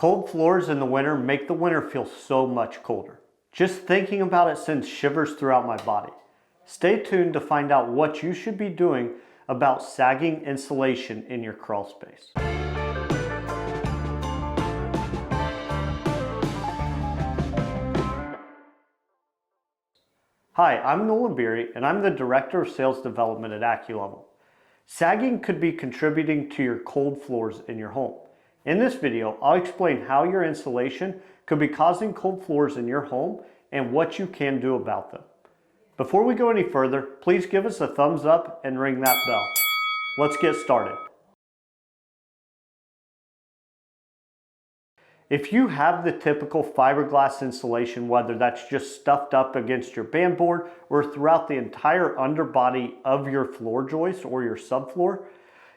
Cold floors in the winter make the winter feel so much colder. Just thinking about it sends shivers throughout my body. Stay tuned to find out what you should be doing about sagging insulation in your crawl space. Hi, I'm Nolan Beery and I'm the Director of Sales Development at AccuLevel. Sagging could be contributing to your cold floors in your home. In this video, I'll explain how your insulation could be causing cold floors in your home and what you can do about them. Before we go any further, please give us a thumbs up and ring that bell. Let's get started. If you have the typical fiberglass insulation, whether that's just stuffed up against your baseboard or throughout the entire underbody of your floor joist or your subfloor,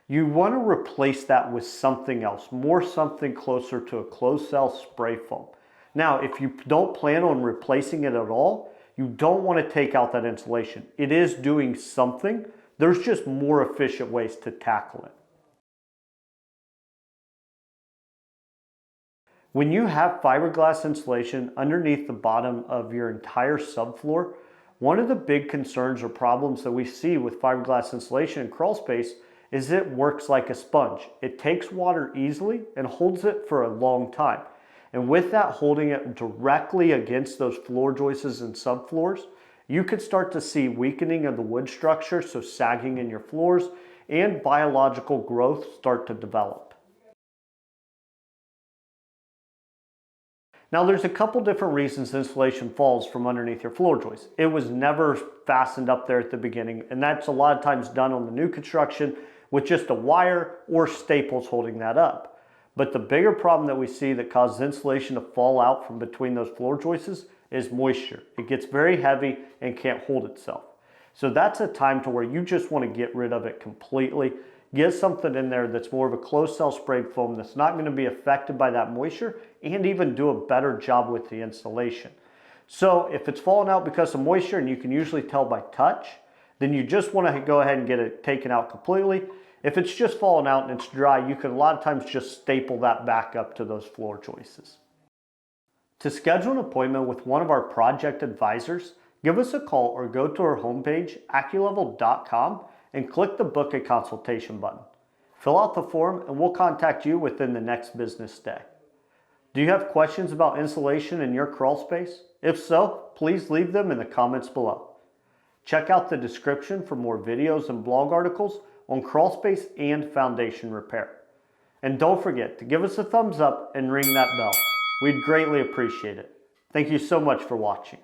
you want to replace that with something else, something closer to a closed cell spray foam. Now, if you don't plan on replacing it at all, you don't want to take out that insulation. It is doing something. There's just more efficient ways to tackle it. When you have fiberglass insulation underneath the bottom of your entire subfloor, one of the big concerns or problems that we see with fiberglass insulation in crawl space is it works like a sponge. It takes water easily and holds it for a long time. And with that holding it directly against those floor joists and subfloors, you could start to see weakening of the wood structure, so sagging in your floors, and biological growth start to develop. Now there's a couple different reasons insulation falls from underneath your floor joist. It was never fastened up there at the beginning, and that's a lot of times done on the new construction with just a wire or staples holding that up. But the bigger problem that we see that causes insulation to fall out from between those floor joists is moisture. It gets very heavy and can't hold itself. So that's a time to where you just want to get rid of it completely. Get something in there that's more of a closed cell sprayed foam that's not going to be affected by that moisture and even do a better job with the insulation. So if it's falling out because of moisture, and you can usually tell by touch, then you just want to go ahead and get it taken out completely. If it's just falling out and it's dry, you can a lot of times just staple that back up to those floor joists. To schedule an appointment with one of our project advisors, give us a call or go to our homepage, AccuLevel.com, and click the Book a Consultation button. Fill out the form and we'll contact you within the next business day. Do you have questions about insulation in your crawl space? If so, please leave them in the comments below. Check out the description for more videos and blog articles on crawl space and foundation repair. And don't forget to give us a thumbs up and ring that bell. We'd greatly appreciate it. Thank you so much for watching.